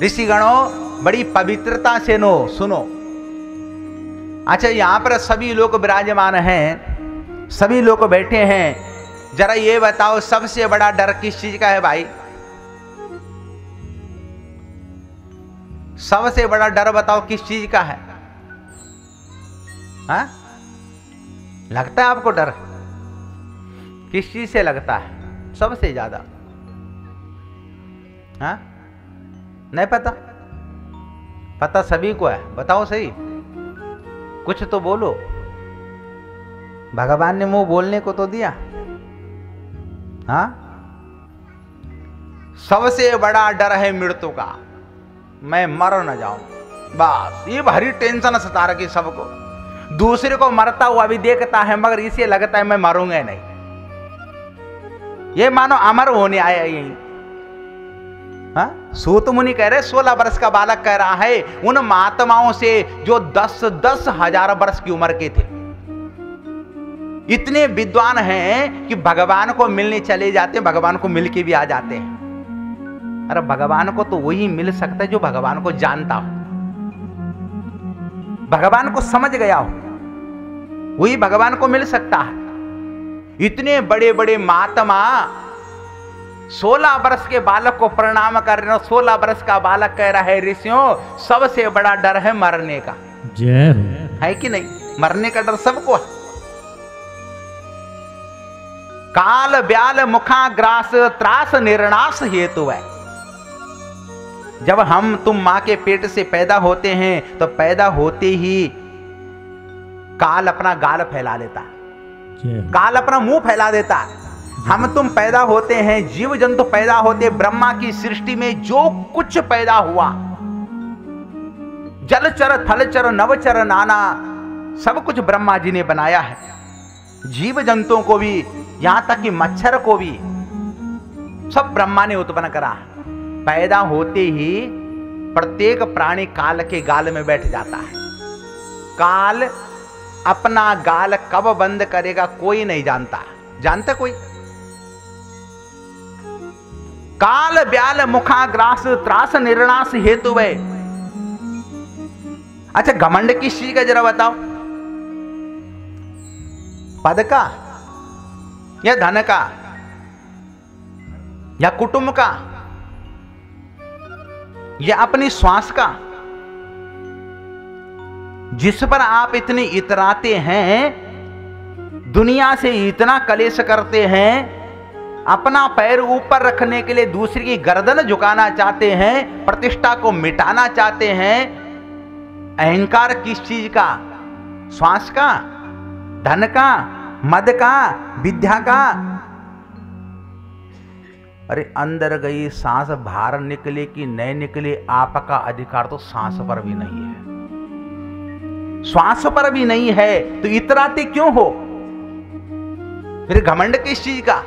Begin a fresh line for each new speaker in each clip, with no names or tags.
ऋषिगणों बड़ी पवित्रता से सुनो। अच्छा, यहां पर सभी लोग विराजमान हैं, सभी लोग बैठे हैं, जरा ये बताओ सबसे बड़ा डर किस चीज का है भाई? सबसे बड़ा डर बताओ किस चीज का है? हाँ, लगता है आपको डर किस चीज से लगता है सबसे ज्यादा? हाँ, नहीं पता? पता सभी को है, बताओ सही, कुछ तो बोलो। भगवान ने मुंह बोलने को तो दिया। हाँ, सबसे बड़ा डर है मृत्यु का, मैं मर न जाऊं, बस ये भारी टेंशन सता रखी सबको। दूसरे को मरता हुआ भी देखता है मगर इसे लगता है मैं मरूंगा नहीं, ये मानो अमर होने आया यही। हाँ, सूत मुनि कह रहे, 16 वर्ष का बालक कह रहा है उन महात्माओं से जो 10-10 हजार वर्ष की उम्र के थे, इतने विद्वान हैं कि भगवान को मिलने चले जाते हैं, भगवान को मिलके भी आ जाते हैं। अरे भगवान को तो वही मिल सकता है जो भगवान को जानता हो, भगवान को समझ गया हो, वही भगवान को मिल सकता है। इतने बड़े बड़े महात्मा 16 वर्ष के बालक को प्रणाम कर रहे हो। 16 वर्ष का बालक कह रहा है ऋषियों सबसे बड़ा डर है मरने का।
जय
है कि नहीं? मरने का डर सबको है। काल ब्याल मुखा ग्रास त्रास निर्नाश हेतु है। जब हम तुम मां के पेट से पैदा होते हैं तो पैदा होते ही काल अपना गाल फैला लेता है, काल अपना मुंह फैला देता है। हम तुम पैदा होते हैं, जीव जंतु पैदा होते, ब्रह्मा की सृष्टि में जो कुछ पैदा हुआ, जलचर थलचर नवचर नाना, सब कुछ ब्रह्मा जी ने बनाया है। जीव जंतुओं को भी, यहां तक कि मच्छर को भी, सब ब्रह्मा ने उत्पन्न करा है। पैदा होते ही प्रत्येक प्राणी काल के गाल में बैठ जाता है। काल अपना गाल कब बंद करेगा कोई नहीं जानता। जानता कोई? काल ब्याल मुखा ग्रास त्रास निर्नाश हेतु है। अच्छा, घमंड किस चीज का जरा बताओ? पद का या धन का या कुटुंब का या अपनी श्वास का, जिस पर आप इतने इतराते हैं, दुनिया से इतना कलेश करते हैं, अपना पैर ऊपर रखने के लिए दूसरे की गर्दन झुकाना चाहते हैं, प्रतिष्ठा को मिटाना चाहते हैं। अहंकार किस चीज का? श्वास का, धन का, मद का, विद्या का। अरे अंदर गई सांस बाहर निकले कि नहीं निकले, आपका अधिकार तो सांस पर भी नहीं है, श्वास पर भी नहीं है, तो इतराते क्यों हो? फिर घमंड किस चीज का?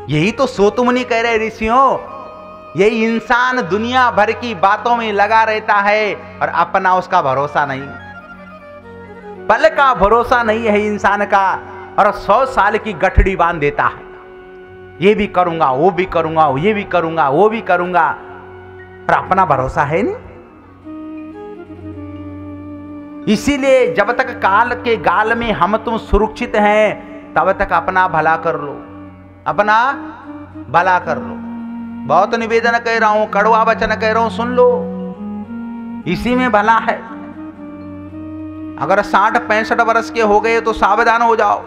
यही तो सूत मुनि कह रहे ऋषियों, यही इंसान दुनिया भर की बातों में लगा रहता है और अपना उसका भरोसा नहीं, पल का भरोसा नहीं है इंसान का, और 100 साल की गठड़ी बांध देता है। ये भी करूंगा, वो भी करूंगा, ये भी करूंगा, वो भी करूंगा, पर अपना भरोसा है नहीं। इसीलिए जब तक काल के गाल में हम तुम सुरक्षित हैं, तब तक अपना भला कर लो, अपना भला कर लो। बहुत निवेदन कह रहा हूं, कड़वा वचन कह रहा हूं, सुन लो, इसी में भला है। अगर 60-65 वर्ष के हो गए तो सावधान हो जाओ।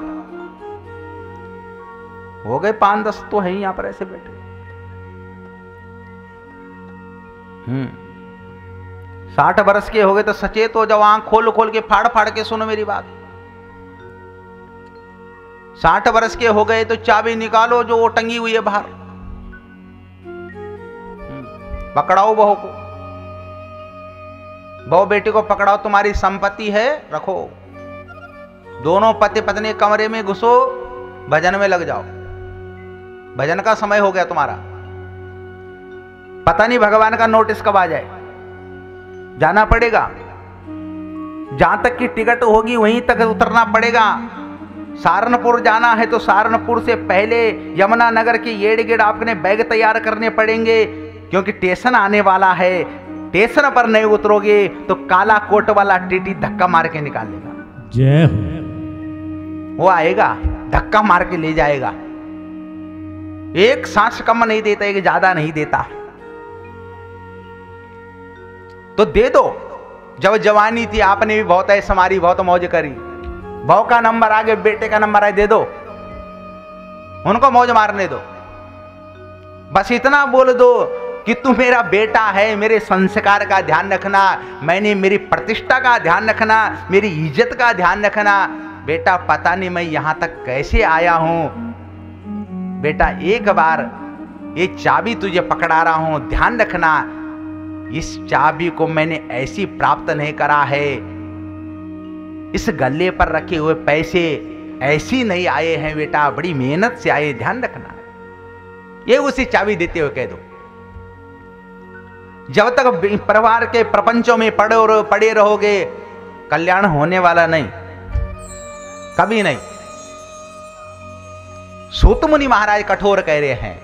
हो गए 5-10 तो है ही यहां पर ऐसे बैठे। 60 वर्ष के हो गए तो सचेत हो जाओ, आंख खोल खोल के फाड़ फाड़ के सुनो मेरी बात। 60 वर्ष के हो गए तो चाबी निकालो जो वो टंगी हुई है बाहर, पकड़ाओ बहू को, बहू बेटी को पकड़ाओ, तुम्हारी संपत्ति है, रखो। दोनों पति पत्नी कमरे में घुसो, भजन में लग जाओ। भजन का समय हो गया तुम्हारा, पता नहीं भगवान का नोटिस कब आ जाए। जाना पड़ेगा, जहां तक की टिकट होगी वहीं तक उतरना पड़ेगा। सहारनपुर जाना है तो सहारनपुर से पहले यमुना नगर के येड़ गेड़ आपने बैग तैयार करने पड़ेंगे। क्योंकि स्टेशन आने वाला है, स्टेशन पर नहीं उतरोगे तो काला कोट वाला टीटी धक्का मार के निकाल लेगा।
जय हो।
वो आएगा, धक्का मार के ले जाएगा। एक सांस कम नहीं देता, एक ज्यादा नहीं देता। तो दे दो। जब जवानी थी आपने भी बहुत ऐश मारी, बहुत मौज करी। बहू का नंबर आ गया, बेटे का नंबर आए, दे दो, उनको मौज मारने दो। बस इतना बोल दो कि तू मेरा बेटा है, मेरे संस्कार का ध्यान रखना, मैंने मेरी प्रतिष्ठा का ध्यान रखना, मेरी इज्जत का ध्यान रखना। बेटा पता नहीं मैं यहां तक कैसे आया हूं, बेटा एक बार ये चाबी तुझे पकड़ा रहा हूं, ध्यान रखना इस चाबी को मैंने ऐसी प्राप्त नहीं करा है, इस गले पर रखे हुए पैसे ऐसी नहीं आए हैं बेटा, बड़ी मेहनत से आए, ध्यान रखना। ये उसी चाबी देते हुए कह दो। जब तक परिवार के प्रपंचों में पड़े रहोगे, कल्याण होने वाला नहीं, कभी नहीं। सूत मुनि महाराज कठोर कह रहे हैं,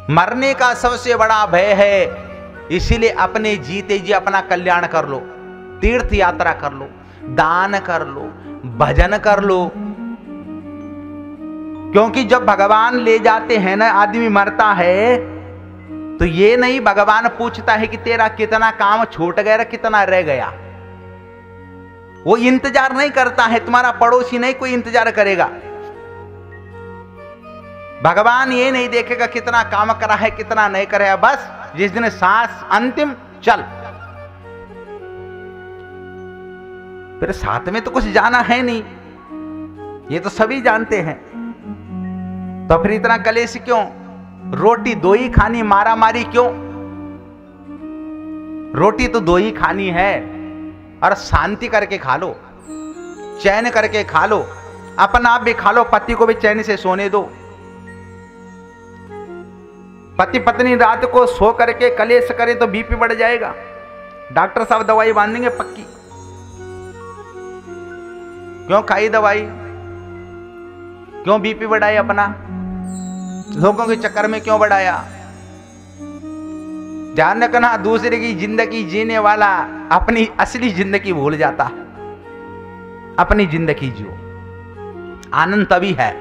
मरने का सबसे बड़ा भय है, इसीलिए अपने जीते जी अपना कल्याण कर लो, तीर्थ यात्रा कर लो, दान कर लो, भजन कर लो। क्योंकि जब भगवान ले जाते हैं ना, आदमी मरता है तो ये नहीं भगवान पूछता है कि तेरा कितना काम छूट गया, कितना रह गया। वो इंतजार नहीं करता है, तुम्हारा पड़ोसी नहीं कोई इंतजार करेगा। भगवान ये नहीं देखेगा कितना काम करा है, कितना नहीं करा है, बस जिस दिन सांस अंतिम चल। फिर साथ में तो कुछ जाना है नहीं, ये तो सभी जानते हैं। तो फिर इतना कलेश क्यों? रोटी दो ही खानी, मारा मारी क्यों? रोटी तो दो ही खानी है, और शांति करके खा लो, चैन करके खा लो, अपना आप भी खा लो, पति को भी चैन से सोने दो। पति पत्नी रात को सो करके कलेश करे तो बीपी बढ़ जाएगा। डॉक्टर साहब दवाई बांधेंगे पक्की। क्यों खाई दवाई? क्यों बीपी बढ़ाए अपना? लोगों के चक्कर में क्यों बढ़ाया? ध्यान रखना, दूसरे की जिंदगी जीने वाला अपनी असली जिंदगी भूल जाता। अपनी जिंदगी जियो, आनंद तभी है